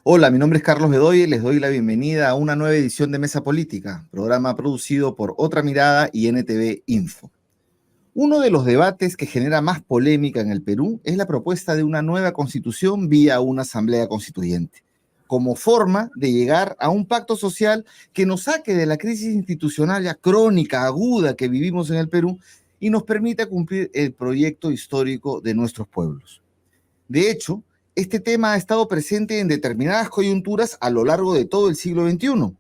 Hola, mi nombre es Carlos Bedoya y les doy la bienvenida a una nueva edición de Mesa Política, programa producido por Otra Mirada y NTV Info. Uno de los debates que genera más polémica en el Perú es la propuesta de una nueva constitución vía una asamblea constituyente, como forma de llegar a un pacto social que nos saque de la crisis institucional ya crónica, aguda que vivimos en el Perú y nos permita cumplir el proyecto histórico de nuestros pueblos. De hecho, este tema ha estado presente en determinadas coyunturas a lo largo de todo el siglo XXI,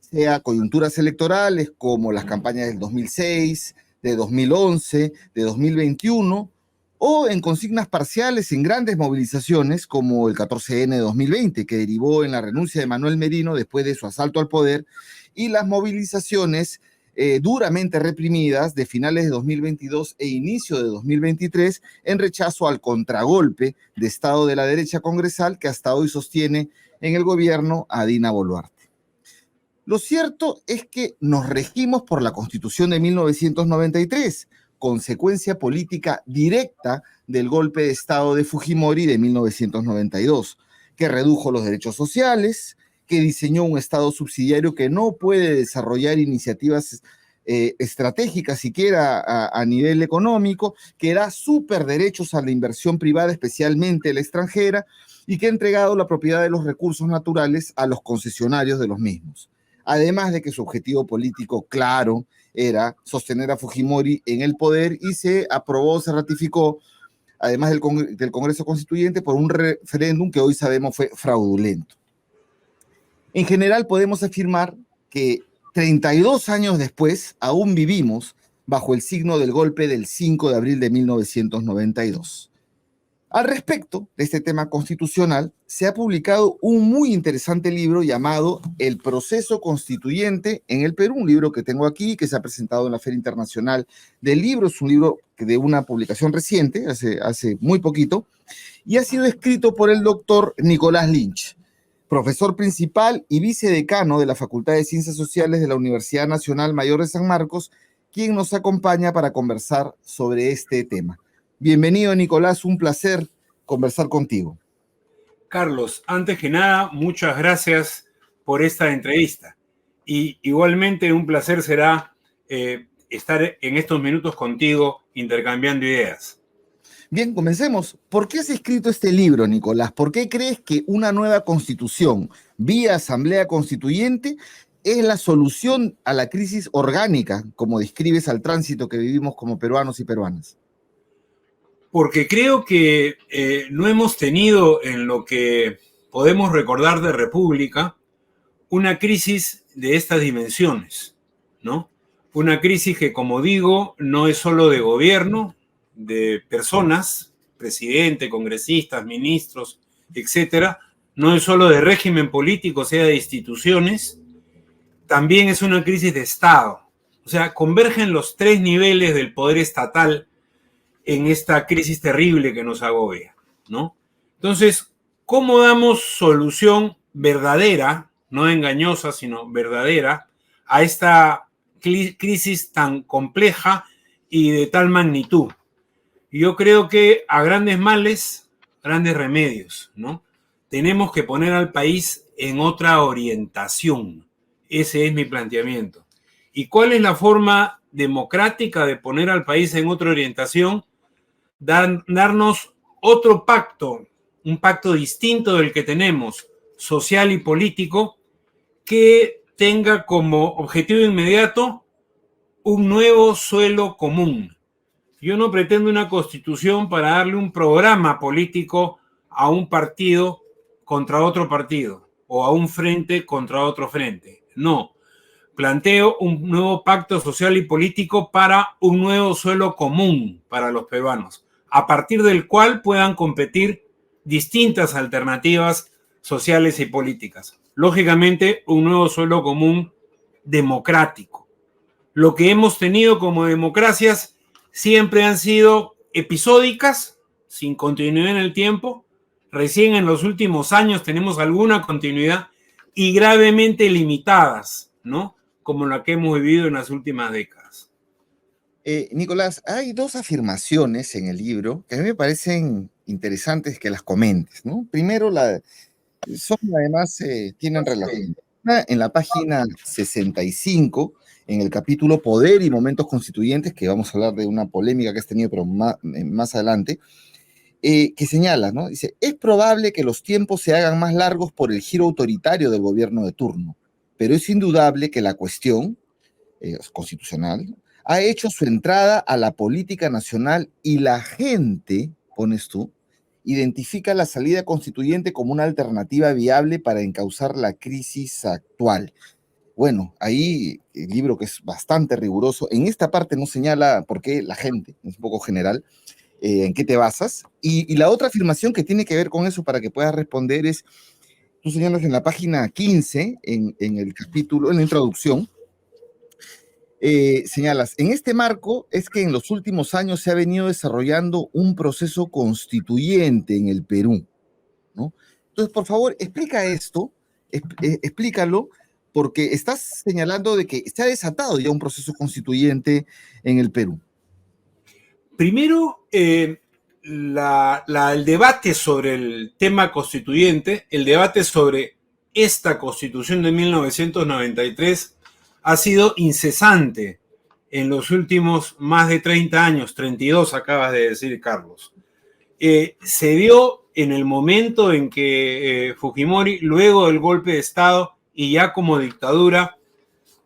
sea coyunturas electorales como las campañas del 2006, de 2011, de 2021, o en consignas parciales en grandes movilizaciones como el 14N de 2020, que derivó en la renuncia de Manuel Merino después de su asalto al poder, y las movilizaciones duramente reprimidas de finales de 2022 e inicio de 2023 en rechazo al contragolpe de Estado de la derecha congresal que hasta hoy sostiene en el gobierno a Dina Boluarte. Lo cierto es que nos regimos por la Constitución de 1993, consecuencia política directa del golpe de Estado de Fujimori de 1992, que redujo los derechos sociales, que diseñó un Estado subsidiario que no puede desarrollar iniciativas estratégicas siquiera a nivel económico, que da superderechos a la inversión privada, especialmente la extranjera, y que ha entregado la propiedad de los recursos naturales a los concesionarios de los mismos. Además de que su objetivo político claro era sostener a Fujimori en el poder y se aprobó, se ratificó, además del Congreso Constituyente, por un referéndum que hoy sabemos fue fraudulento. En general podemos afirmar que 32 años después aún vivimos bajo el signo del golpe del 5 de abril de 1992. Al respecto de este tema constitucional, se ha publicado un muy interesante libro llamado El proceso constituyente en el Perú, un libro que tengo aquí, que se ha presentado en la Feria Internacional del Libro. Es un libro de una publicación reciente, hace muy poquito, y ha sido escrito por el doctor Nicolás Lynch, profesor principal y vicedecano de la Facultad de Ciencias Sociales de la Universidad Nacional Mayor de San Marcos, quien nos acompaña para conversar sobre este tema. Bienvenido, Nicolás, un placer conversar contigo. Carlos, antes que nada, muchas gracias por esta entrevista. Y igualmente un placer será estar en estos minutos contigo intercambiando ideas. Bien, comencemos. ¿Por qué has escrito este libro, Nicolás? ¿Por qué crees que una nueva constitución vía asamblea constituyente es la solución a la crisis orgánica, como describes al tránsito que vivimos como peruanos y peruanas? Porque creo que no hemos tenido en lo que podemos recordar de República una crisis de estas dimensiones, ¿no? Una crisis que, como digo, no es solo de gobierno, de personas, presidente, congresistas, ministros, etcétera, no es solo de régimen político, o sea, de instituciones, también es una crisis de Estado. O sea, convergen los tres niveles del poder estatal en esta crisis terrible que nos agobia, ¿no? Entonces, ¿cómo damos solución verdadera, no engañosa, sino verdadera, a esta crisis tan compleja y de tal magnitud? Yo creo que a grandes males, grandes remedios, ¿no? Tenemos que poner al país en otra orientación. Ese es mi planteamiento. ¿Y cuál es la forma democrática de poner al país en otra orientación? Darnos otro pacto, un pacto distinto del que tenemos, social y político, que tenga como objetivo inmediato un nuevo suelo común. Yo no pretendo una constitución para darle un programa político a un partido contra otro partido o a un frente contra otro frente. No, planteo un nuevo pacto social y político para un nuevo suelo común para los peruanos, a partir del cual puedan competir distintas alternativas sociales y políticas. Lógicamente, un nuevo suelo común democrático. Lo que hemos tenido como democracias siempre han sido episódicas, sin continuidad en el tiempo. Recién en los últimos años tenemos alguna continuidad y gravemente limitadas, ¿no? Como la que hemos vivido en las últimas décadas. Nicolás, hay dos afirmaciones en el libro que a mí me parecen interesantes que las comentes, ¿no? Primero, son además, tienen relación. En la página 65, en el capítulo Poder y Momentos Constituyentes, que vamos a hablar de una polémica que has tenido, pero más adelante, que señala, ¿no? Dice, es probable que los tiempos se hagan más largos por el giro autoritario del gobierno de turno, pero es indudable que la cuestión constitucional ha hecho su entrada a la política nacional y la gente, pones tú, identifica la salida constituyente como una alternativa viable para encauzar la crisis actual. Bueno, ahí el libro que es bastante riguroso, en esta parte no señala por qué la gente, es un poco general, en qué te basas. Y la otra afirmación que tiene que ver con eso para que puedas responder es, tú señalas en la página 15, en el capítulo, en la introducción, señalas, en este marco es que en los últimos años se ha venido desarrollando un proceso constituyente en el Perú, ¿no? Entonces, por favor, explica esto, explícalo, porque estás señalando de que se ha desatado ya un proceso constituyente en el Perú. Primero, el debate sobre el tema constituyente, el debate sobre esta Constitución de 1993 ha sido incesante en los últimos más de 30 años, 32 acabas de decir, Carlos. Se dio en el momento en que Fujimori, luego del golpe de Estado y ya como dictadura,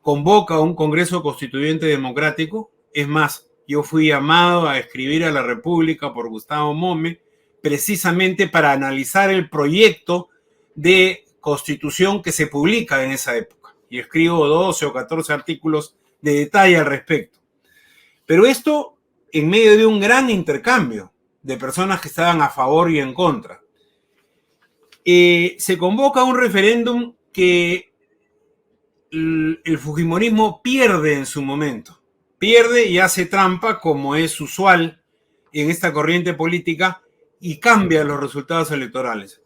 convoca a un Congreso Constituyente Democrático. Es más, yo fui llamado a escribir a la República por Gustavo Mome, precisamente para analizar el proyecto de constitución que se publica en esa época. Y escribo 12 o 14 artículos de detalle al respecto. Pero esto en medio de un gran intercambio de personas que estaban a favor y en contra. Se convoca un referéndum que el fujimorismo pierde en su momento. Pierde y hace trampa, como es usual en esta corriente política, y cambia los resultados electorales.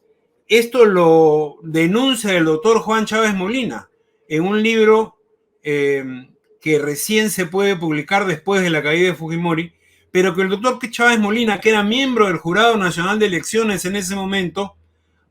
Esto lo denuncia el doctor Juan Chávez Molina en un libro que recién se puede publicar después de la caída de Fujimori, pero que el doctor Chávez Molina, que era miembro del Jurado Nacional de Elecciones en ese momento,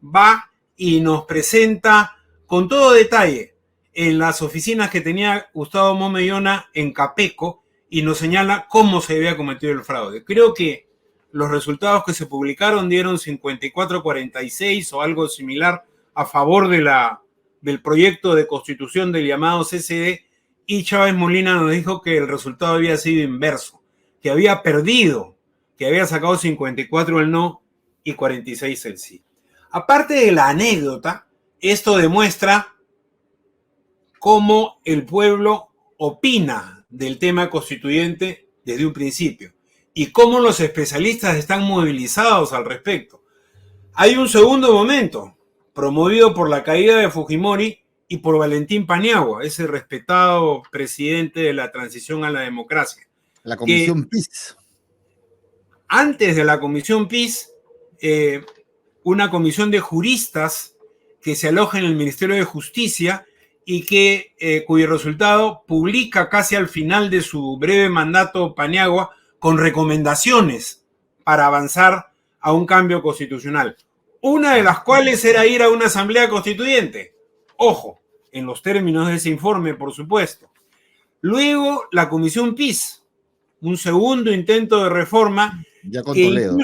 va y nos presenta con todo detalle en las oficinas que tenía Gustavo Momellona en Capeco y nos señala cómo se había cometido el fraude. Creo que los resultados que se publicaron dieron 54-46 o algo similar a favor del proyecto de constitución del llamado CCD, y Chávez Molina nos dijo que el resultado había sido inverso, que había perdido, que había sacado 54 el no y 46 el sí. Aparte de la anécdota, esto demuestra cómo el pueblo opina del tema constituyente desde un principio y cómo los especialistas están movilizados al respecto. Hay un segundo momento, promovido por la caída de Fujimori y por Valentín Paniagua, ese respetado presidente de la transición a la democracia. La Comisión PIS. Antes de la Comisión PIS, una comisión de juristas que se aloja en el Ministerio de Justicia y cuyo resultado publica casi al final de su breve mandato Paniagua con recomendaciones para avanzar a un cambio constitucional. Una de las cuales era ir a una asamblea constituyente. Ojo, en los términos de ese informe, por supuesto. Luego, la Comisión PIS, un segundo intento de reforma ya con Toledo,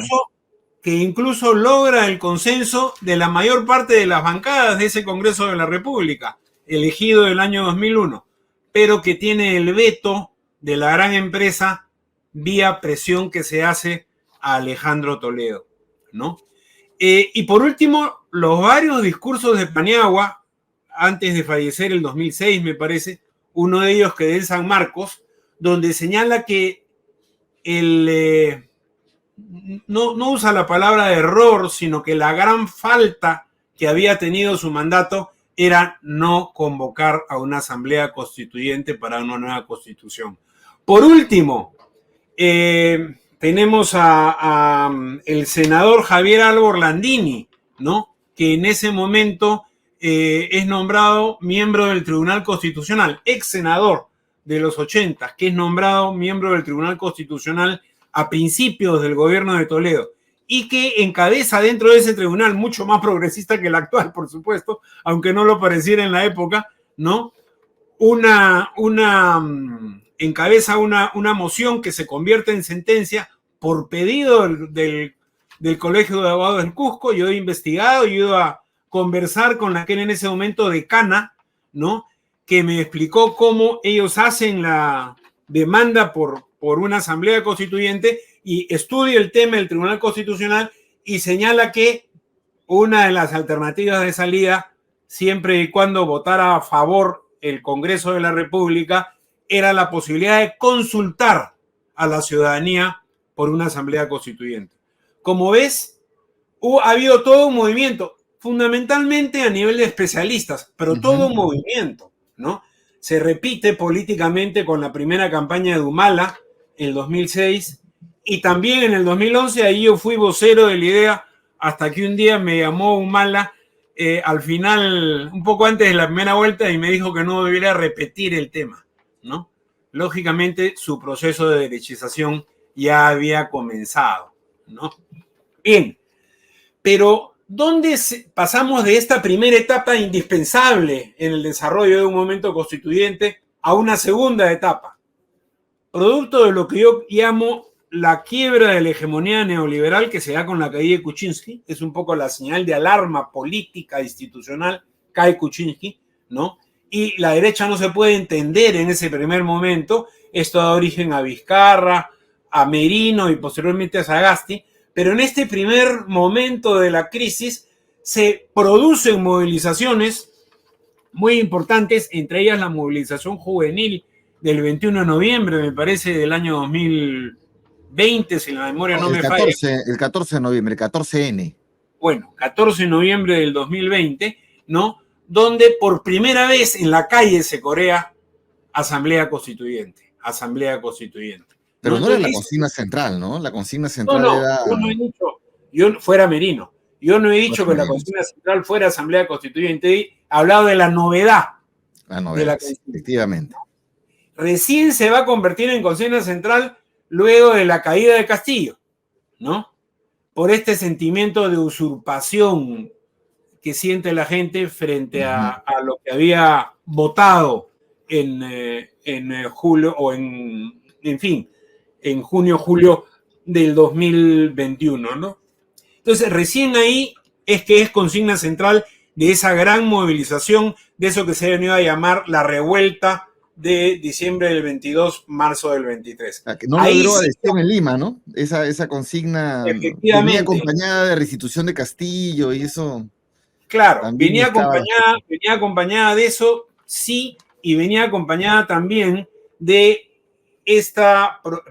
que incluso logra el consenso de la mayor parte de las bancadas de ese Congreso de la República, elegido el año 2001, pero que tiene el veto de la gran empresa vía presión que se hace a Alejandro Toledo, ¿no? Y por último, los varios discursos de Paniagua, antes de fallecer el 2006, me parece, uno de ellos que de San Marcos, donde señala que no usa la palabra error, sino que la gran falta que había tenido su mandato era no convocar a una asamblea constituyente para una nueva constitución. Por último, tenemos a el senador Javier Albor Landini, ¿no? Que en ese momento es nombrado miembro del Tribunal Constitucional, ex senador de los 80, que es nombrado miembro del Tribunal Constitucional a principios del gobierno de Toledo. y que encabeza dentro de ese tribunal, mucho más progresista que el actual, por supuesto, aunque no lo pareciera en la época, ¿no? Encabeza una moción que se convierte en sentencia por pedido del Colegio de Abogados del Cusco. Yo he investigado, yo he ido a conversar con la que era en ese momento decana, ¿no? Que me explicó cómo ellos hacen la demanda por una asamblea constituyente y estudia el tema del Tribunal Constitucional y señala que una de las alternativas de salida, siempre y cuando votara a favor el Congreso de la República, era la posibilidad de consultar a la ciudadanía por una asamblea constituyente. Como ves, ha habido todo un movimiento, fundamentalmente a nivel de especialistas, pero todo un movimiento, ¿no? Se repite políticamente con la primera campaña de Humala en el 2006 y también en el 2011. Ahí yo fui vocero de la idea hasta que un día me llamó Humala al final, un poco antes de la primera vuelta, y me dijo que no debiera repetir el tema, ¿no? Lógicamente su proceso de derechización ya había comenzado, ¿no? Bien, pero ¿dónde pasamos de esta primera etapa indispensable en el desarrollo de un momento constituyente a una segunda etapa? Producto de lo que yo llamo la quiebra de la hegemonía neoliberal que se da con la caída de Kuczynski, es un poco la señal de alarma política institucional, cae Kuczynski, ¿no? Y la derecha no se puede entender en ese primer momento. Esto da origen a Vizcarra, a Merino y posteriormente a Sagasti, pero en este primer momento de la crisis se producen movilizaciones muy importantes, entre ellas la movilización juvenil del 21 de noviembre, me parece, del año 2020, si la memoria no me falla. El 14 de noviembre, el 14N. Bueno, 14 de noviembre del 2020, ¿no? Donde por primera vez en la calle se corea Asamblea Constituyente, Asamblea Constituyente. Pero no era la consigna central, ¿no? La consigna central era... Yo no he dicho, fuera Merino, yo no he dicho que la consigna central fuera Asamblea Constituyente, he hablado de la novedad. La novedad, efectivamente. Recién se va a convertir en consigna central luego de la caída de Castillo, ¿no? Por este sentimiento de usurpación que siente la gente frente a lo que había votado en julio o en fin, en junio, julio del 2021, ¿no? Entonces, recién ahí es que es consigna central de esa gran movilización, de eso que se ha venido a llamar la revuelta de diciembre del 22, marzo del 23. Que no logró adhesión en Lima, ¿no? Esa consigna venía acompañada de restitución de Castillo y eso... Claro, venía acompañada de eso, sí, y venía acompañada también de este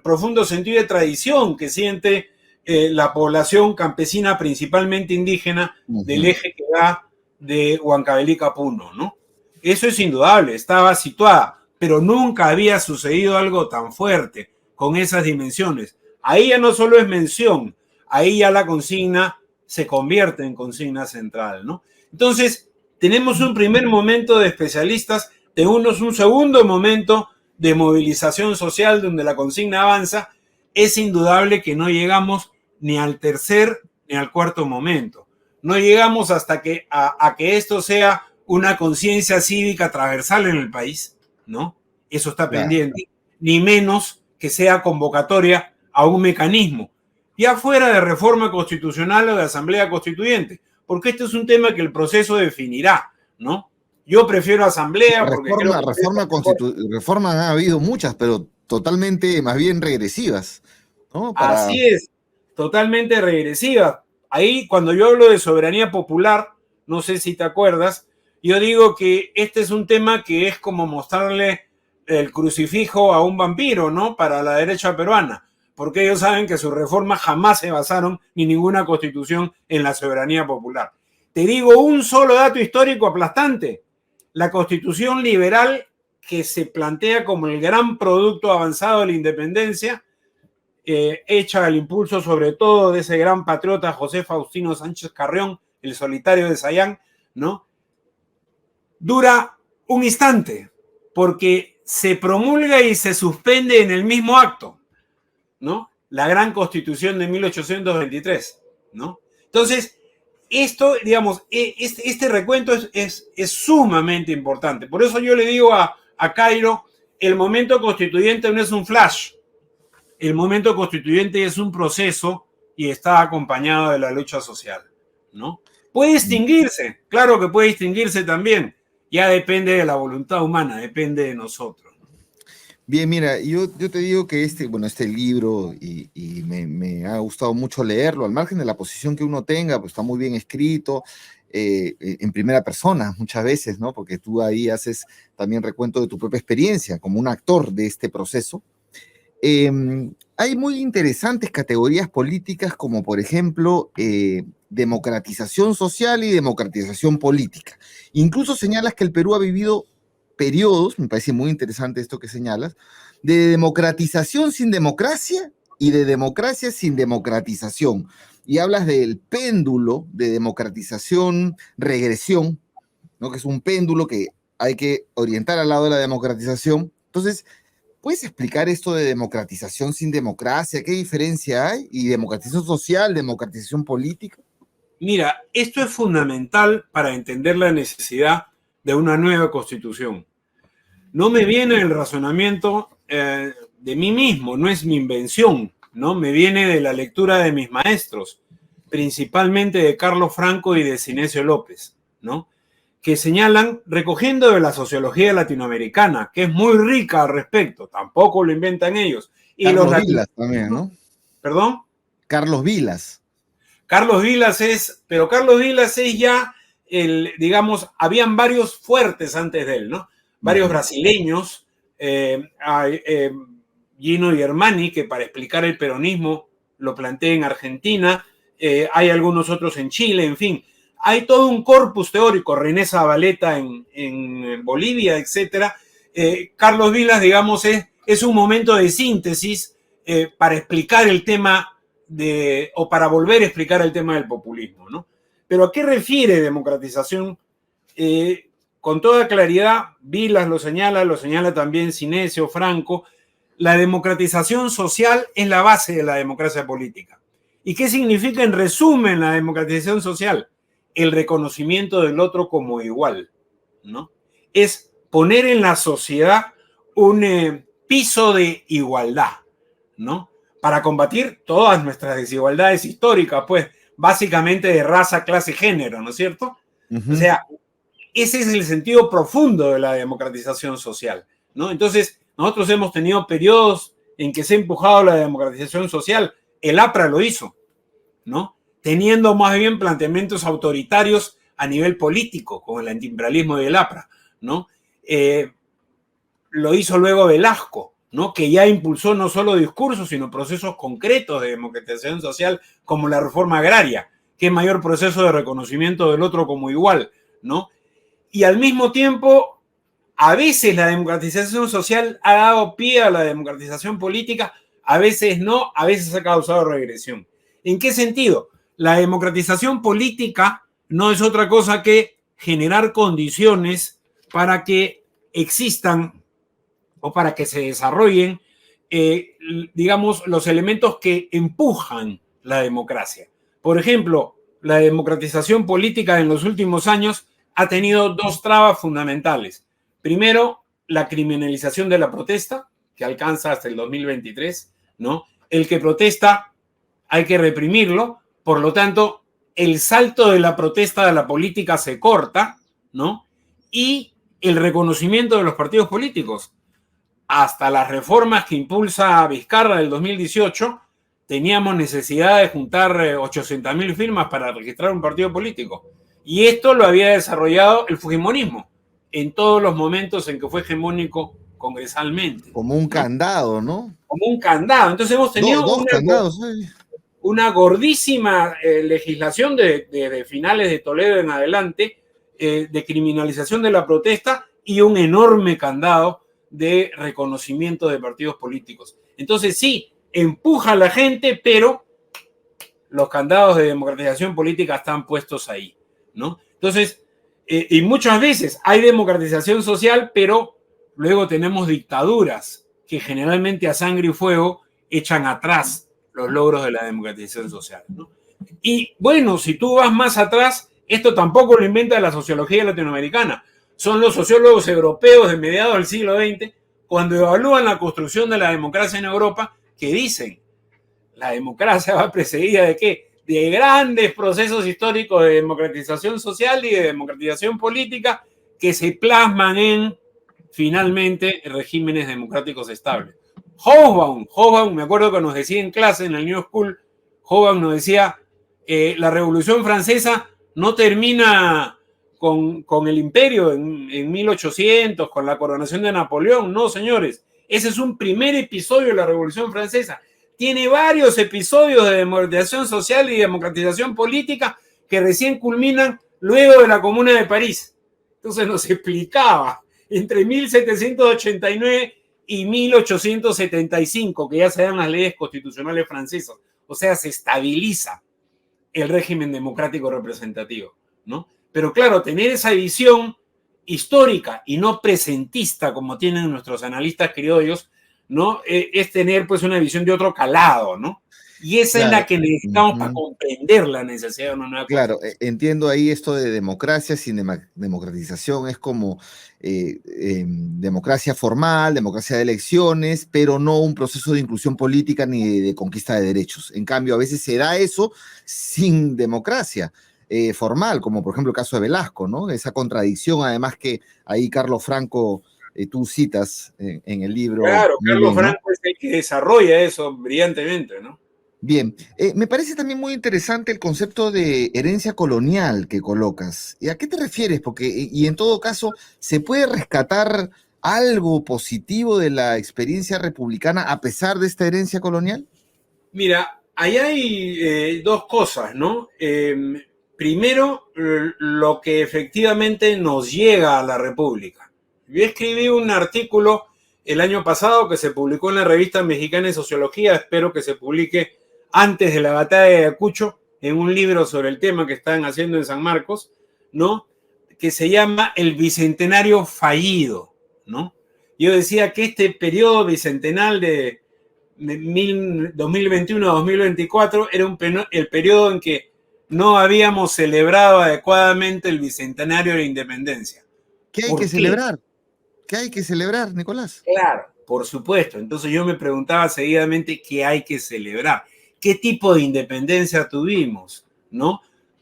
profundo sentido de tradición que siente la población campesina, principalmente indígena, del eje que va de Huancavelica a Puno, ¿no? Eso es indudable, estaba situada, pero nunca había sucedido algo tan fuerte con esas dimensiones. Ahí ya no solo es mención, ahí ya la consigna se convierte en consigna central, ¿no? Entonces, tenemos un primer momento de especialistas, tenemos un segundo momento de movilización social donde la consigna avanza. Es indudable que no llegamos ni al tercer ni al cuarto momento. No llegamos hasta que a que esto sea una conciencia cívica transversal en el país, ¿no? Eso está pendiente. Ni menos que sea convocatoria a un mecanismo, ya fuera de reforma constitucional o de asamblea constituyente, porque este es un tema que el proceso definirá, ¿no? Yo prefiero asamblea porque reformas ha habido muchas, pero totalmente más bien regresivas, ¿no? Así es, totalmente regresivas. Ahí, cuando yo hablo de soberanía popular, no sé si te acuerdas, yo digo que este es un tema que es como mostrarle el crucifijo a un vampiro, ¿no? Para la derecha peruana, porque ellos saben que sus reformas jamás se basaron, ni ninguna constitución, en la soberanía popular. Te digo un solo dato histórico aplastante. La constitución liberal que se plantea como el gran producto avanzado de la independencia, hecha al impulso sobre todo de ese gran patriota José Faustino Sánchez Carrión, el solitario de Sayán, ¿no? Dura un instante, porque se promulga y se suspende en el mismo acto, ¿no? La gran Constitución de 1823. ¿no? Entonces, esto, digamos, este recuento es sumamente importante. Por eso yo le digo a Cairo, el momento constituyente no es un flash, el momento constituyente es un proceso y está acompañado de la lucha social, ¿no? Puede distinguirse, claro que puede distinguirse también, ya depende de la voluntad humana, depende de nosotros. Bien, mira, yo te digo que este libro, y me ha gustado mucho leerlo, al margen de la posición que uno tenga, pues está muy bien escrito, en primera persona muchas veces, ¿no? Porque tú ahí haces también recuento de tu propia experiencia como un actor de este proceso. Hay muy interesantes categorías políticas como, por ejemplo, democratización social y democratización política. Incluso señalas que el Perú ha vivido periodos, me parece muy interesante esto que señalas, de democratización sin democracia y de democracia sin democratización. Y hablas del péndulo de democratización-regresión, ¿no? Que es un péndulo que hay que orientar al lado de la democratización. Entonces, ¿puedes explicar esto de democratización sin democracia? ¿Qué diferencia hay? ¿Y democratización social, democratización política? Mira, esto es fundamental para entender la necesidad de una nueva constitución. No me viene el razonamiento de mí mismo, no es mi invención, ¿no? Me viene de la lectura de mis maestros, principalmente de Carlos Franco y de Sinesio López, ¿no? Que señalan, recogiendo de la sociología latinoamericana, que es muy rica al respecto, tampoco lo inventan ellos. Y Carlos Vilas también, ¿no? ¿Perdón? Carlos Vilas. Carlos Vilas pero Carlos Vilas es ya, digamos, habían varios fuertes antes de él, ¿no? Varios brasileños, Gino Germani, que para explicar el peronismo lo plantea en Argentina, hay algunos otros en Chile, en fin. Hay todo un corpus teórico, René Zabaleta en Bolivia, etc. Carlos Vilas, digamos, es un momento de síntesis para explicar el tema o para volver a explicar el tema del populismo, ¿no? Pero ¿a qué refiere democratización? Con toda claridad, Vilas lo señala también Sinesio, Franco, la democratización social es la base de la democracia política. ¿Y qué significa en resumen la democratización social? El reconocimiento del otro como igual, ¿no? Es poner en la sociedad un piso de igualdad, ¿no? Para combatir todas nuestras desigualdades históricas, pues, básicamente de raza, clase y género, ¿no es cierto? O sea, ese es el sentido profundo de la democratización social, ¿no? Entonces, nosotros hemos tenido periodos en que se ha empujado la democratización social. El APRA lo hizo, ¿no? Teniendo más bien planteamientos autoritarios a nivel político, como el antiimperialismo y el APRA, ¿no? Lo hizo luego Velasco, ¿no? Que ya impulsó no solo discursos, sino procesos concretos de democratización social, como la reforma agraria, que es mayor proceso de reconocimiento del otro como igual, ¿no? Y al mismo tiempo, a veces la democratización social ha dado pie a la democratización política, a veces no, a veces ha causado regresión. ¿En qué sentido? La democratización política no es otra cosa que generar condiciones para que existan o para que se desarrollen, digamos, los elementos que empujan la democracia. Por ejemplo, la democratización política en los últimos años ha tenido dos trabas fundamentales. Primero, la criminalización de la protesta, que alcanza hasta el 2023, ¿no? El que protesta hay que reprimirlo, por lo tanto, el salto de la protesta a la política se corta, ¿no? Y el reconocimiento de los partidos políticos. Hasta las reformas que impulsa Vizcarra del 2018, teníamos necesidad de juntar 800.000 firmas para registrar un partido político. Y esto lo había desarrollado el fujimorismo en todos los momentos en que fue hegemónico congresalmente. Como un candado, ¿no? Como un candado. Entonces hemos tenido dos candados, una gordísima legislación de finales de Toledo en adelante, de criminalización de la protesta y un enorme candado de reconocimiento de partidos políticos. Entonces sí, empuja a la gente, pero los candados de democratización política están puestos ahí, ¿no? Entonces, y muchas veces hay democratización social, pero luego tenemos dictaduras que generalmente a sangre y fuego echan atrás los logros de la democratización social, ¿no? Y bueno, si tú vas más atrás, esto tampoco lo inventa la sociología latinoamericana. Son los sociólogos europeos de mediados del siglo XX, cuando evalúan la construcción de la democracia en Europa, que dicen, la democracia va precedida ¿de qué? De grandes procesos históricos de democratización social y de democratización política que se plasman en, finalmente, regímenes democráticos estables. Hobsbawm, me acuerdo que nos decía en clase, en el New School, Hobsbawm nos decía, la Revolución Francesa no termina con el imperio en 1800, con la coronación de Napoleón. No, señores, ese es un primer episodio de la Revolución Francesa. Tiene varios episodios de democratización social y democratización política que recién culminan luego de la Comuna de París. Entonces nos explicaba, entre 1789 y 1875, que ya se dan las leyes constitucionales francesas, o sea, se estabiliza el régimen democrático representativo, ¿no? Pero claro, tener esa visión histórica y no presentista como tienen nuestros analistas criollos, ¿no? Es tener pues una visión de otro calado, ¿no? Y esa es la que necesitamos para comprender la necesidad de una nueva Claro, constitución. entiendo ahí esto de democracia sin democratización, es como democracia formal, democracia de elecciones, pero no un proceso de inclusión política ni de conquista de derechos. En cambio, a veces se da eso sin democracia formal, como por ejemplo el caso de Velasco, ¿no? Esa contradicción, además que ahí Carlos Franco, tú citas en el libro Claro, muy Carlos bien, ¿no? Franco es el que desarrolla eso brillantemente, ¿no? Bien, me parece también muy interesante el concepto de herencia colonial que colocas. ¿Y a qué te refieres? Porque, y en todo caso, ¿se puede rescatar algo positivo de la experiencia republicana a pesar de esta herencia colonial? Mira, ahí hay dos cosas, ¿no? Primero, lo que efectivamente nos llega a la República. Yo escribí un artículo el año pasado que se publicó en la revista Mexicana de Sociología, espero que se publique antes de la batalla de Ayacucho, en un libro sobre el tema que están haciendo en San Marcos, ¿no? Que se llama El Bicentenario Fallido, ¿no? Yo decía que este periodo bicentenal de 2021 a 2024 era el periodo en que no habíamos celebrado adecuadamente el bicentenario de la independencia. ¿Qué hay que ¿Por qué? celebrar? ¿Qué hay que celebrar, Nicolás? Claro, por supuesto. Entonces yo me preguntaba seguidamente qué hay que celebrar. ¿Qué tipo de independencia tuvimos? ¿No?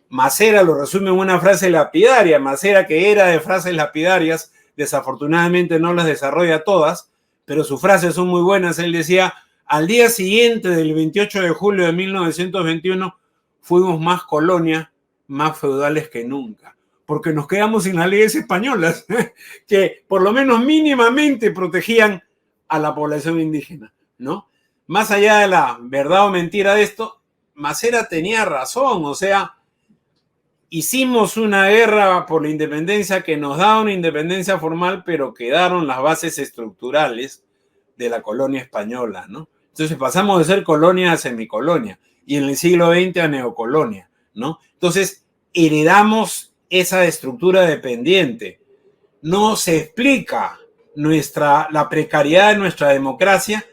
Macera lo resume en una frase lapidaria. Macera, que era de frases lapidarias, desafortunadamente no las desarrolla todas, pero sus frases son muy buenas. Él decía, al día siguiente del 28 de julio de 1921, fuimos más colonia, más feudales que nunca, porque nos quedamos sin las leyes españolas que por lo menos mínimamente protegían a la población indígena, ¿no? Más allá de la verdad o mentira de esto, Macera tenía razón, o sea, hicimos una guerra por la independencia que nos da una independencia formal, pero quedaron las bases estructurales de la colonia española, ¿no? Entonces pasamos de ser colonia a semicolonia y en el siglo XX a neocolonia, ¿no? Entonces heredamos esa estructura dependiente. No se explica la precariedad de nuestra democracia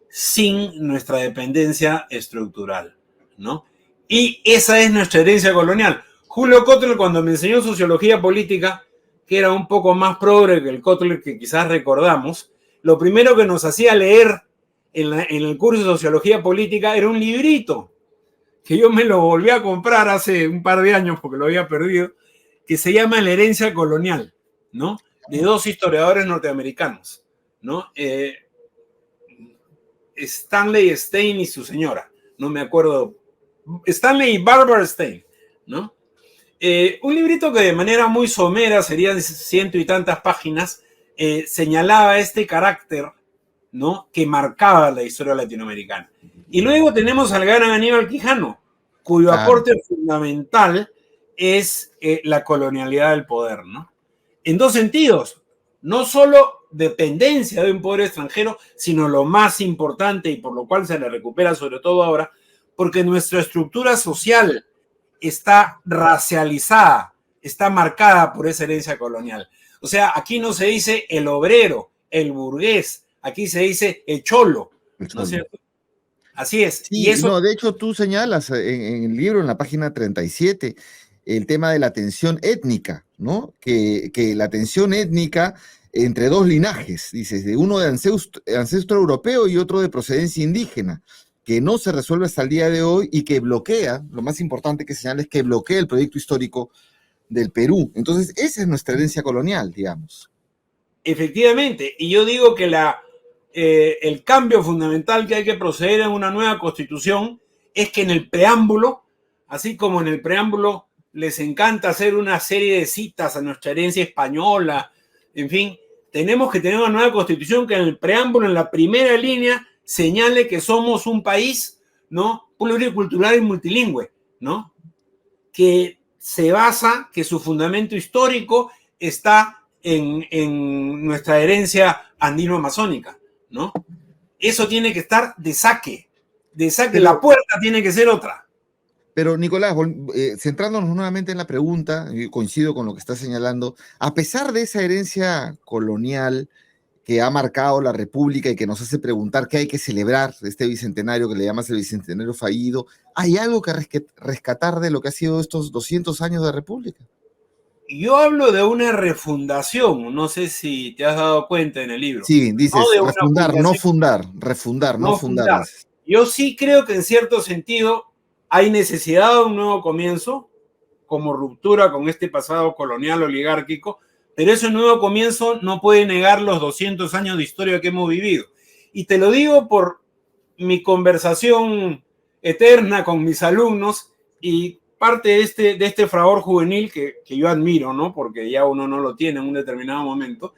sin nuestra dependencia estructural, ¿no? Y esa es nuestra herencia colonial. Julio Kotler, cuando me enseñó sociología política, que era un poco más progre que el Kotler que quizás recordamos, lo primero que nos hacía leer en el curso de sociología política era un librito, que yo me lo volví a comprar hace un par de años porque lo había perdido, que se llama La herencia colonial, ¿no? De dos historiadores norteamericanos, ¿no? Stanley Stein y su señora, no me acuerdo, Stanley y Barbara Stein, ¿no? Un librito que de manera muy somera, serían ciento y tantas páginas, señalaba este carácter, ¿no? Que marcaba la historia latinoamericana. Y luego tenemos al gran Aníbal Quijano, cuyo Claro. aporte fundamental es la colonialidad del poder, ¿no? En dos sentidos, no solo dependencia de un poder extranjero, sino lo más importante y por lo cual se le recupera sobre todo ahora, porque nuestra estructura social está racializada, está marcada por esa herencia colonial. O sea, aquí no se dice el obrero, el burgués, aquí se dice el cholo, ¿no es cierto? Así es. Y Sí, eso, no, de hecho tú señalas en el libro, en la página 37, el tema de la tensión étnica, ¿no? Que la tensión étnica entre dos linajes, dices, de uno de ancestro europeo y otro de procedencia indígena, que no se resuelve hasta el día de hoy y que bloquea, lo más importante que señala es que bloquea el proyecto histórico del Perú. Entonces, esa es nuestra herencia colonial, digamos. efectivamente, y yo digo que el cambio fundamental que hay que proceder en una nueva constitución es que en el preámbulo, así como en el preámbulo les encanta hacer una serie de citas a nuestra herencia española, en fin, tenemos que tener una nueva constitución que en el preámbulo, en la primera línea, señale que somos un país, ¿no?, pluricultural y multilingüe, ¿no?, que se basa, que su fundamento histórico está en nuestra herencia andino-amazónica, ¿no? Eso tiene que estar de saque, la Pero puerta tiene que ser otra. Pero Nicolás, centrándonos nuevamente en la pregunta, y coincido con lo que está señalando, a pesar de esa herencia colonial que ha marcado la República y que nos hace preguntar qué hay que celebrar de este bicentenario que le llamas el bicentenario fallido, ¿hay algo que rescatar de lo que ha sido estos 200 años de República? Yo hablo de una refundación, no sé si te has dado cuenta en el libro, Sí, no dices de una refundar, no fundación, fundar, refundar, no no fundar, fundar. dices. Yo sí creo que en cierto sentido hay necesidad de un nuevo comienzo, como ruptura con este pasado colonial oligárquico, pero ese nuevo comienzo no puede negar los 200 años de historia que hemos vivido. Y te lo digo por mi conversación eterna con mis alumnos y parte de este fragor juvenil que yo admiro, ¿no? Porque ya uno no lo tiene en un determinado momento,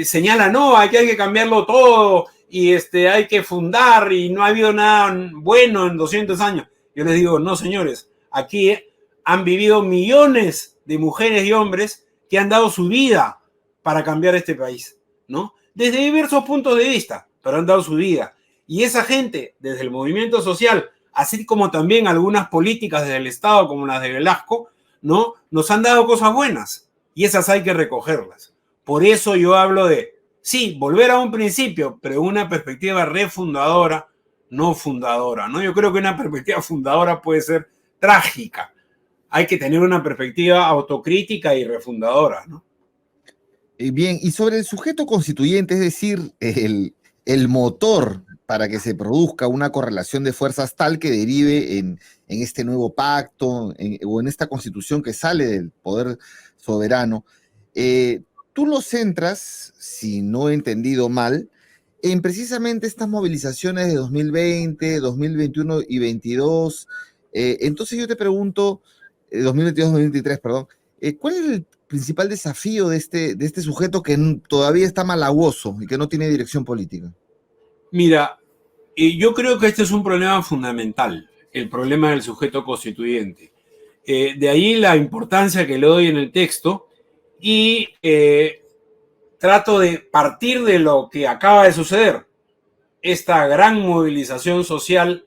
señala, no, hay que cambiarlo todo y hay que fundar y no ha habido nada bueno en 200 años. Yo les digo, no, señores, aquí han vivido millones de mujeres y hombres que han dado su vida para cambiar este país, ¿no? Desde diversos puntos de vista, pero han dado su vida. Y esa gente, desde el movimiento social, así como también algunas políticas desde el Estado, como las de Velasco, ¿no?, nos han dado cosas buenas y esas hay que recogerlas. Por eso yo hablo de, sí, volver a un principio, pero una perspectiva refundadora, no fundadora, ¿no? Yo creo que una perspectiva fundadora puede ser trágica. Hay que tener una perspectiva autocrítica y refundadora, ¿no? Bien, y sobre el sujeto constituyente, es decir, el motor para que se produzca una correlación de fuerzas tal que derive en este nuevo pacto o en esta constitución que sale del poder soberano, tú lo centras, si no he entendido mal, en precisamente estas movilizaciones de 2020, 2021 y 22. Entonces yo te pregunto, 2022, 2023, perdón, ¿cuál es el principal desafío de este sujeto que todavía está malaguoso y que no tiene dirección política? Mira, yo creo que este es un problema fundamental, el problema del sujeto constituyente. De ahí la importancia que le doy en el texto y trato de partir de lo que acaba de suceder, esta gran movilización social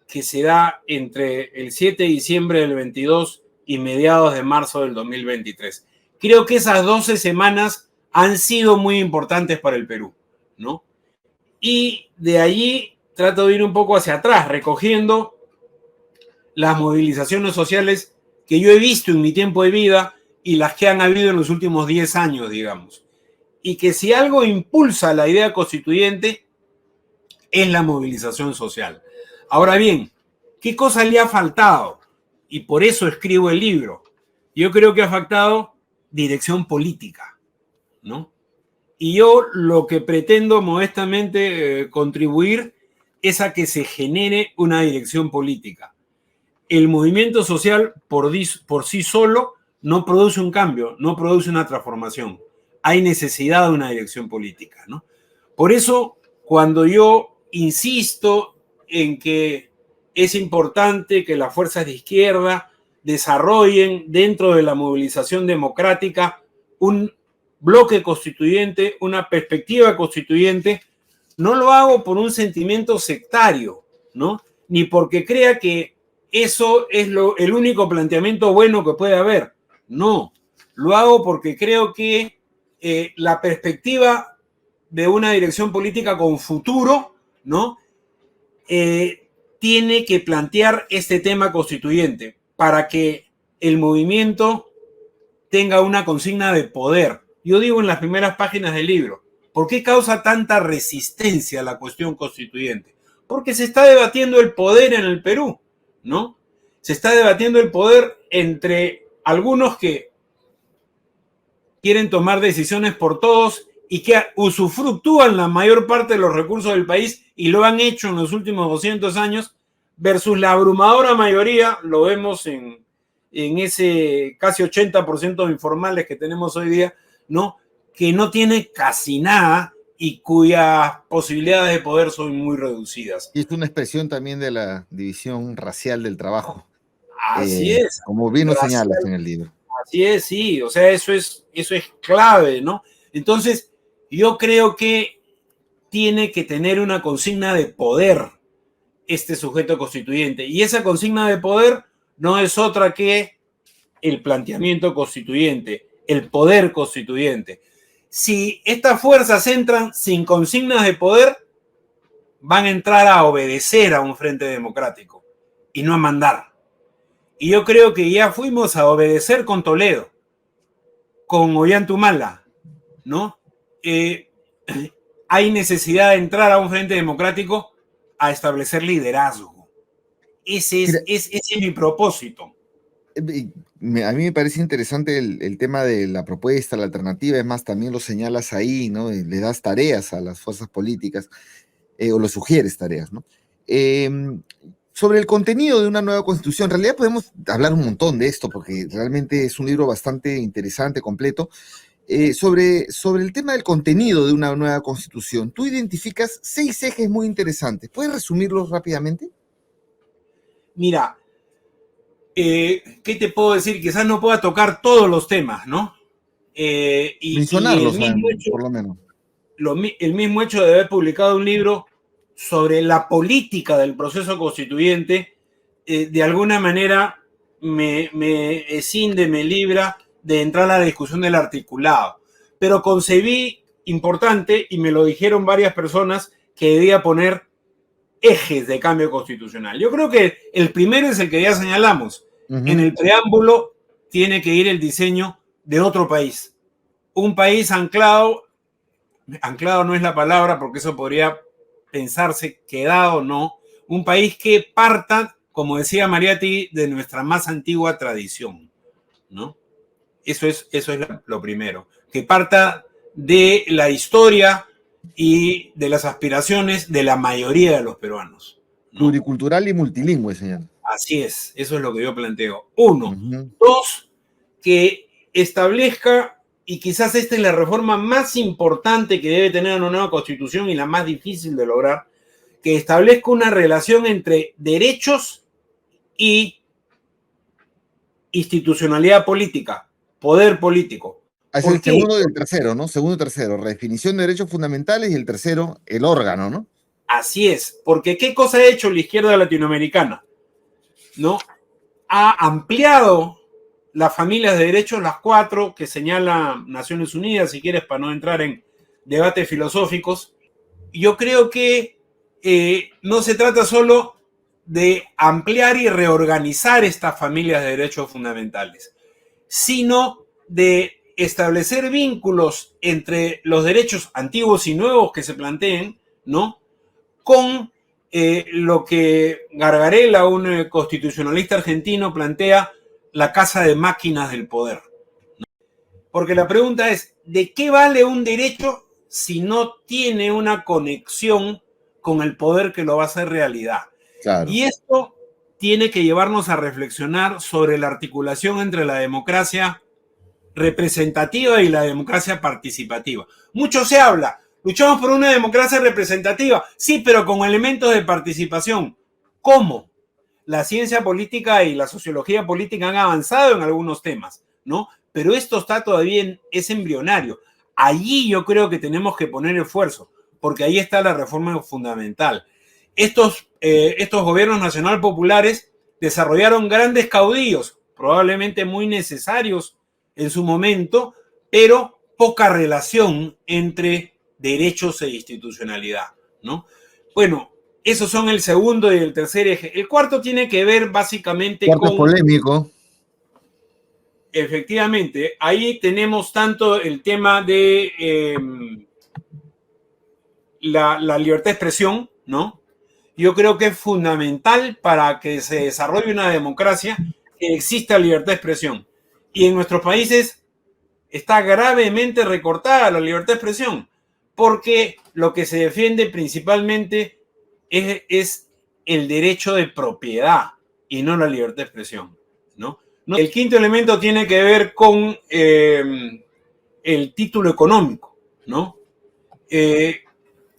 que se da entre el 7 de diciembre del 22 y mediados de marzo del 2023. Creo que esas 12 semanas han sido muy importantes para el Perú, ¿no? Y de allí trato de ir un poco hacia atrás, recogiendo las movilizaciones sociales que yo he visto en mi tiempo de vida y las que han habido en los últimos 10 años, digamos. Y que si algo impulsa la idea constituyente es la movilización social. Ahora bien, ¿qué cosa le ha faltado? Y por eso escribo el libro. Yo creo que ha faltado dirección política, ¿no? Y yo lo que pretendo modestamente contribuir es a que se genere una dirección política. El movimiento social por sí solo no produce un cambio, no produce una transformación. Hay necesidad de una dirección política, ¿no? Por eso, cuando yo insisto en que es importante que las fuerzas de izquierda desarrollen dentro de la movilización democrática un bloque constituyente, una perspectiva constituyente, no lo hago por un sentimiento sectario, ¿no? Ni porque crea que eso es el único planteamiento bueno que puede haber. No, lo hago porque creo que la perspectiva de una dirección política con futuro, ¿no?, tiene que plantear este tema constituyente para que el movimiento tenga una consigna de poder. Yo digo en las primeras páginas del libro, ¿por qué causa tanta resistencia a la cuestión constituyente? Porque se está debatiendo el poder en el Perú, ¿no? Se está debatiendo el poder entre algunos que quieren tomar decisiones por todos y que usufructúan la mayor parte de los recursos del país y lo han hecho en los últimos 200 años, versus la abrumadora mayoría, lo vemos en ese casi 80% de informales que tenemos hoy día, ¿no? Que no tiene casi nada y cuyas posibilidades de poder son muy reducidas. Y es una expresión también de la división racial del trabajo. Así es. Como bien lo señalas en el libro. Así es, sí, o sea, eso es clave, ¿no? Entonces, yo creo que tiene que tener una consigna de poder este sujeto constituyente. Y esa consigna de poder no es otra que el planteamiento constituyente, el poder constituyente. Si estas fuerzas entran sin consignas de poder, van a entrar a obedecer a un frente democrático y no a mandar. Y yo creo que ya fuimos a obedecer con Toledo, con Ollantumala, ¿no? Hay necesidad de entrar a un frente democrático a establecer liderazgo. Ese es mi propósito. A mí me parece interesante el tema de la propuesta, la alternativa, es más, también lo señalas ahí, ¿no? Le das tareas a las fuerzas políticas, o lo sugieres tareas, ¿no? Sobre el contenido de una nueva constitución, en realidad podemos hablar un montón de esto, porque realmente es un libro bastante interesante, completo. Sobre el tema del contenido de una nueva constitución, tú identificas 6 ejes muy interesantes. ¿Puedes resumirlos rápidamente? Mira, ¿qué te puedo decir? Quizás no pueda tocar todos los temas, ¿no? Mencionarlos, por lo menos. El mismo hecho de haber publicado un libro sobre la política del proceso constituyente, de alguna manera me escinde, me libra de entrar a la discusión del articulado. Pero concebí importante, y me lo dijeron varias personas, que debía poner ejes de cambio constitucional. Yo creo que el primero es el que ya señalamos. En el preámbulo tiene que ir el diseño de otro país. Un país anclado no es la palabra porque eso podría pensarse quedado, no. Un país que parta, como decía Mariátegui, de nuestra más antigua tradición, ¿no? Eso es lo primero. Que parta de la historia y de las aspiraciones de la mayoría de los peruanos, ¿no? Pluricultural y multilingüe, señor. Así es, eso es lo que yo planteo. Uno. Dos, que establezca, y quizás esta es la reforma más importante que debe tener una nueva constitución y la más difícil de lograr, que establezca una relación entre derechos y institucionalidad política, poder político. Es el segundo y el tercero, ¿no? Segundo y tercero, redefinición de derechos fundamentales, y el tercero, el órgano, ¿no? Así es, porque ¿qué cosa ha hecho la izquierda latinoamericana? ¿No? Ha ampliado las familias de derechos, las 4 que señala Naciones Unidas, si quieres, para no entrar en debates filosóficos. Yo creo que no se trata solo de ampliar y reorganizar estas familias de derechos fundamentales, sino de establecer vínculos entre los derechos antiguos y nuevos que se planteen, ¿no? Con lo que Gargarella, un constitucionalista argentino, plantea la casa de máquinas del poder, ¿no? Porque la pregunta es, ¿de qué vale un derecho si no tiene una conexión con el poder que lo va a hacer realidad? Claro. Y esto tiene que llevarnos a reflexionar sobre la articulación entre la democracia representativa y la democracia participativa. Mucho se habla, luchamos por una democracia representativa, sí, pero con elementos de participación. ¿Cómo? La ciencia política y la sociología política han avanzado en algunos temas, ¿no? Pero esto está todavía es embrionario. Allí yo creo que tenemos que poner esfuerzo, porque ahí está la reforma fundamental. Estos gobiernos nacional populares desarrollaron grandes caudillos, probablemente muy necesarios en su momento, pero poca relación entre derechos e institucionalidad, ¿no? Bueno, Esos son el segundo y el tercer eje. El cuarto tiene que ver básicamente Cuarto con... polémico. Efectivamente, ahí tenemos tanto el tema de la libertad de expresión, ¿no? Yo creo que es fundamental para que se desarrolle una democracia que exista libertad de expresión. Y en nuestros países está gravemente recortada la libertad de expresión, porque lo que se defiende principalmente es el derecho de propiedad y no la libertad de expresión, ¿no? El quinto elemento tiene que ver con el título económico, ¿no? Que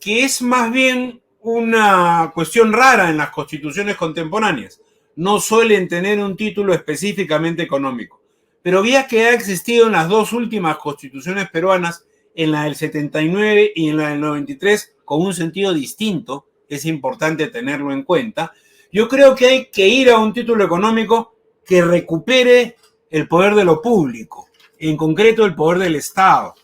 es más bien una cuestión rara en las constituciones contemporáneas. No suelen tener un título específicamente económico. Pero vía que ha existido en las dos últimas constituciones peruanas, en la del 79 y en la del 93, con un sentido distinto, es importante tenerlo en cuenta. Yo creo que hay que ir a un título económico que recupere el poder de lo público, en concreto el poder del Estado.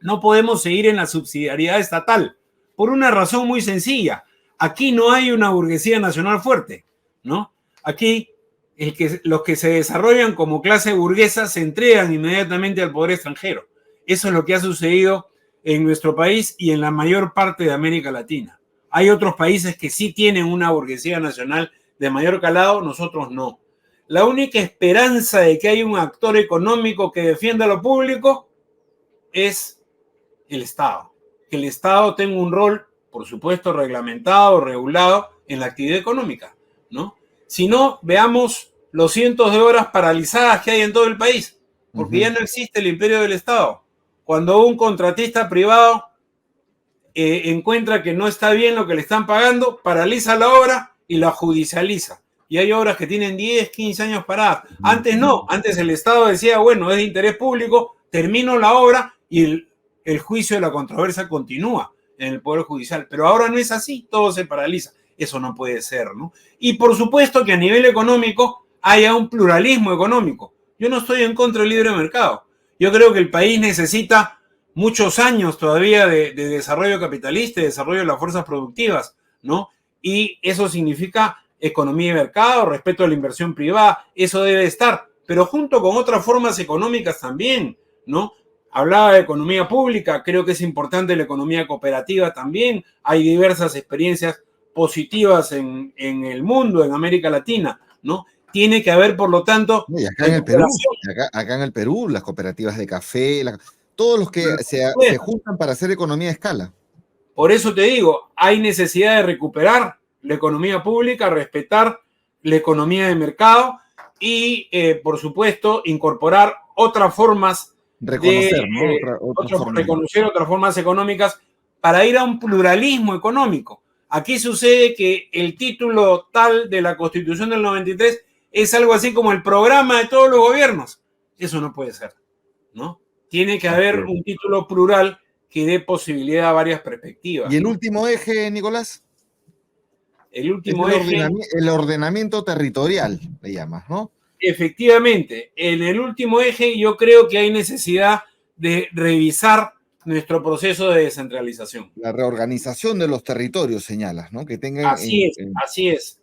No podemos seguir en la subsidiariedad estatal, por una razón muy sencilla. Aquí no hay una burguesía nacional fuerte, ¿no? Aquí los que se desarrollan como clase burguesa se entregan inmediatamente al poder extranjero. Eso es lo que ha sucedido en nuestro país y en la mayor parte de América Latina. Hay otros países que sí tienen una burguesía nacional de mayor calado, nosotros no. La única esperanza de que haya un actor económico que defienda lo público es el Estado. Que el Estado tenga un rol, por supuesto, reglamentado, regulado en la actividad económica, ¿no? Si no, veamos los cientos de horas paralizadas que hay en todo el país, porque ya no existe el imperio del Estado. Cuando un contratista privado encuentra que no está bien lo que le están pagando, paraliza la obra y la judicializa. Y hay obras que tienen 10, 15 años paradas. Antes no, antes el Estado decía, bueno, es de interés público, termino la obra y el juicio de la controversia continúa en el Poder Judicial. Pero ahora no es así, todo se paraliza. Eso no puede ser, ¿no? Y por supuesto que a nivel económico haya un pluralismo económico. Yo no estoy en contra del libre mercado. Yo creo que el país necesita muchos años todavía de desarrollo capitalista, de desarrollo de las fuerzas productivas, ¿no? Y eso significa economía de mercado, respeto a la inversión privada, eso debe estar, pero junto con otras formas económicas también, ¿no? Hablaba de economía pública, creo que es importante la economía cooperativa también, hay diversas experiencias positivas en el mundo, en América Latina, ¿no? Tiene que haber, por lo tanto, y acá en el Perú, acá en el Perú, las cooperativas de café, todos los que se juntan para hacer economía de escala. Por eso te digo, hay necesidad de recuperar la economía pública, respetar la economía de mercado y, por supuesto, incorporar otras formas reconocer, ¿no? Reconocer otras formas económicas para ir a un pluralismo económico. Aquí sucede que el título tal de la Constitución del 93 es algo así como el programa de todos los gobiernos. Eso no puede ser, ¿no? Tiene que haber un título plural que dé posibilidad a varias perspectivas. ¿Y el último eje, Nicolás? El último eje... El ordenamiento territorial, le llamas, ¿no? Efectivamente, en el último eje yo creo que hay necesidad de revisar nuestro proceso de descentralización. La reorganización de los territorios, señalas, ¿no? Que tengan... Así es.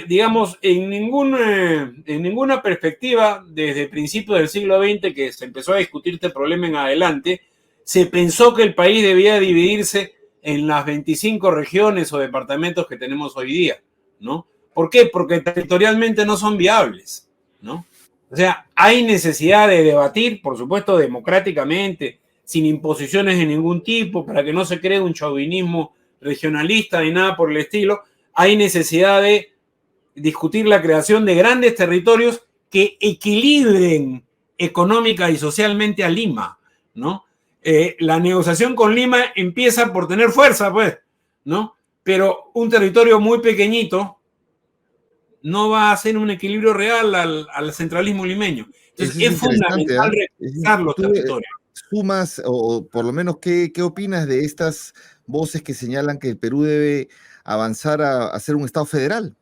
Digamos, en ninguna perspectiva, desde principios del siglo XX, que se empezó a discutir este problema en adelante, se pensó que el país debía dividirse en las 25 regiones o departamentos que tenemos hoy día, ¿no? ¿Por qué? Porque territorialmente no son viables, ¿no? O sea, hay necesidad de debatir, por supuesto, democráticamente, sin imposiciones de ningún tipo, para que no se cree un chauvinismo regionalista ni nada por el estilo. Hay necesidad de discutir la creación de grandes territorios que equilibren económica y socialmente a Lima, ¿no? La negociación con Lima empieza por tener fuerza, pues, ¿no? Pero un territorio muy pequeñito no va a hacer un equilibrio real al centralismo limeño. Entonces, es fundamental revisar los territorios. Sumas, o por lo menos, ¿qué opinas de estas voces que señalan que el Perú debe avanzar a ser un Estado federal?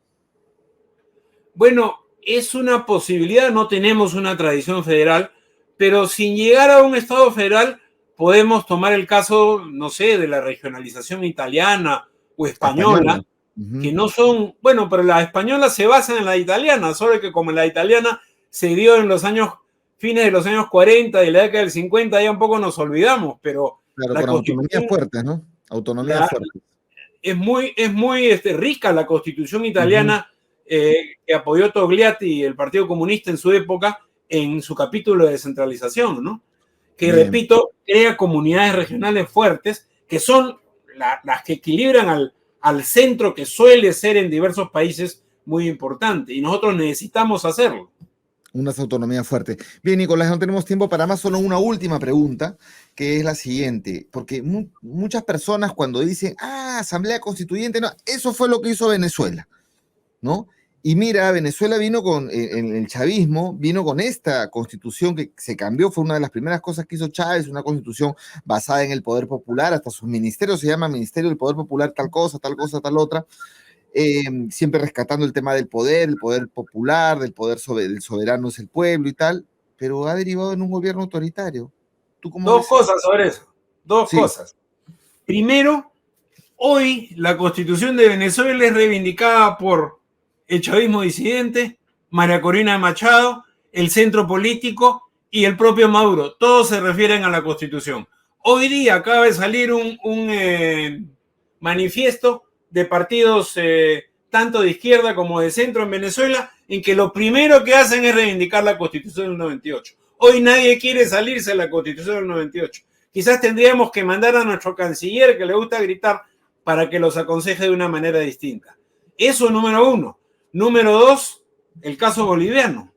Bueno, es una posibilidad, no tenemos una tradición federal, pero sin llegar a un Estado federal podemos tomar el caso, no sé, de la regionalización italiana o española, que no son, bueno, pero las españolas se basan en la italiana, solo que como la italiana se dio en los años, fines de los años 40 y la década del 50, ya un poco nos olvidamos, pero Claro, la con autonomías constitución fuertes, ¿no? Autonomías la, fuertes. es muy rica la constitución Ujú. italiana que apoyó Togliatti y el Partido Comunista en su época en su capítulo de descentralización, ¿no? Que, Bien. repito, crea comunidades regionales fuertes que son las que equilibran al centro que suele ser en diversos países muy importante y nosotros necesitamos hacerlo. Unas autonomías fuertes. Bien, Nicolás, no tenemos tiempo para más, solo una última pregunta, que es la siguiente, porque muchas personas cuando dicen, Asamblea Constituyente, no, eso fue lo que hizo Venezuela, ¿no? Y mira, Venezuela vino en el chavismo, vino con esta constitución que se cambió, fue una de las primeras cosas que hizo Chávez, una constitución basada en el poder popular, hasta sus ministerios se llama Ministerio del Poder Popular, tal cosa, tal cosa, tal otra, siempre rescatando el tema del poder, el poder popular, del soberano es el pueblo y tal, pero ha derivado en un gobierno autoritario. ¿Tú cómo Dos ves eso? cosas sobre eso, dos Sí, cosas. Primero, hoy la constitución de Venezuela es reivindicada por el chavismo disidente, María Corina Machado, el centro político y el propio Maduro. Todos se refieren a la constitución. Hoy día acaba de salir un manifiesto de partidos tanto de izquierda como de centro en Venezuela en que lo primero que hacen es reivindicar la constitución del 98. Hoy nadie quiere salirse de la constitución del 98. Quizás tendríamos que mandar a nuestro canciller, que le gusta gritar, para que los aconseje de una manera distinta. Eso número uno. Número dos, el caso boliviano.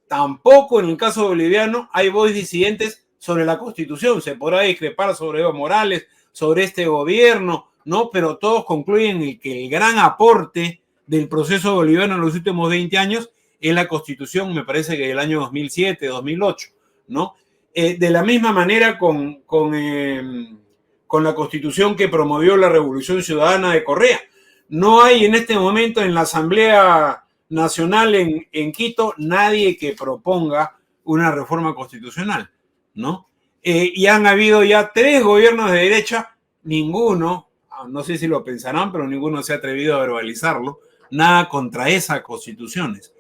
Tampoco en el caso boliviano hay voces disidentes sobre la Constitución. Se podrá discrepar sobre Evo Morales, sobre este gobierno, ¿no? Pero todos concluyen en que el gran aporte del proceso boliviano en los últimos 20 años es la Constitución, me parece que del año 2007, 2008, ¿no? De la misma manera con la Constitución que promovió la Revolución Ciudadana de Correa. No hay en este momento en la Asamblea Nacional en Quito nadie que proponga una reforma constitucional, ¿no? Y han habido ya 3 gobiernos de derecha, ninguno, no sé si lo pensarán, pero ninguno se ha atrevido a verbalizarlo, nada contra esas constituciones.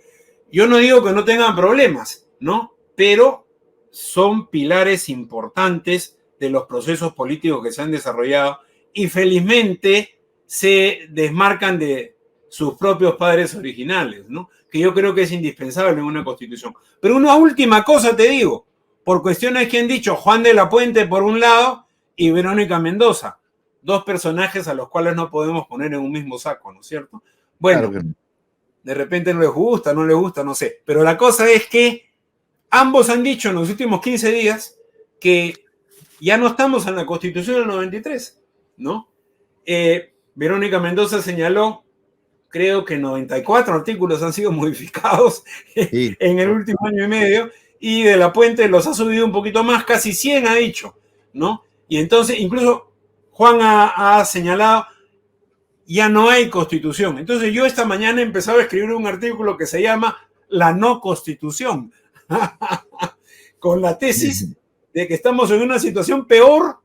Yo no digo que no tengan problemas, ¿no? Pero son pilares importantes de los procesos políticos que se han desarrollado y felizmente se desmarcan de sus propios padres originales, ¿no? Que yo creo que es indispensable en una constitución. Pero una última cosa te digo, por cuestiones que han dicho Juan de la Puente por un lado y Verónica Mendoza, 2 personajes a los cuales no podemos poner en un mismo saco, ¿no es cierto? claro Bueno, que no. de repente no les gusta, no les gusta, no sé. Pero la cosa es que ambos han dicho en los últimos 15 días que ya no estamos en la Constitución del 93, ¿no? Verónica Mendoza señaló, creo que 94 artículos han sido modificados Sí, en el último año y medio, y de la Puente los ha subido un poquito más, casi 100 ha dicho, ¿no? Y entonces, incluso Juan ha señalado, ya no hay constitución. Entonces yo esta mañana he empezado a escribir un artículo que se llama La no constitución, con la tesis de que estamos en una situación peor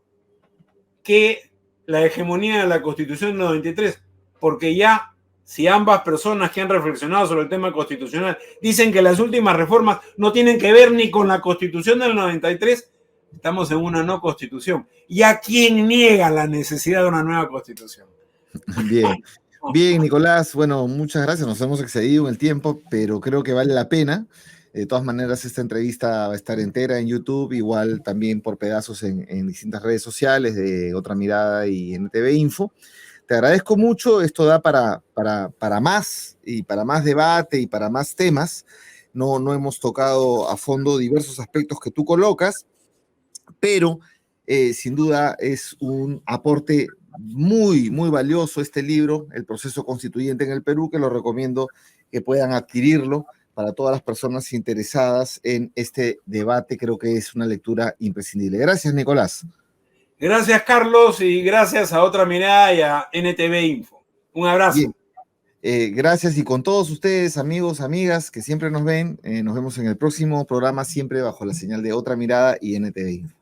que la hegemonía de la Constitución del 93, porque ya si ambas personas que han reflexionado sobre el tema constitucional dicen que las últimas reformas no tienen que ver ni con la Constitución del 93, estamos en una no constitución. ¿Y a quién niega la necesidad de una nueva constitución? bien. Bien, Nicolás, bueno, muchas gracias. Nos hemos excedido en el tiempo, pero creo que vale la pena. De todas maneras, esta entrevista va a estar entera en YouTube, igual también por pedazos en distintas redes sociales de Otra Mirada y NTV Info. Te agradezco mucho, esto da para más y para más debate y para más temas. No hemos tocado a fondo diversos aspectos que tú colocas, pero sin duda es un aporte muy, muy valioso este libro, El proceso constituyente en el Perú, que lo recomiendo que puedan adquirirlo para todas las personas interesadas en este debate. Creo que es una lectura imprescindible. Gracias, Nicolás. Gracias, Carlos, y gracias a Otra Mirada y a NTV Info. Un abrazo. Bien, gracias y con todos ustedes, amigos, amigas, que siempre nos ven, nos vemos en el próximo programa, siempre bajo la señal de Otra Mirada y NTV Info.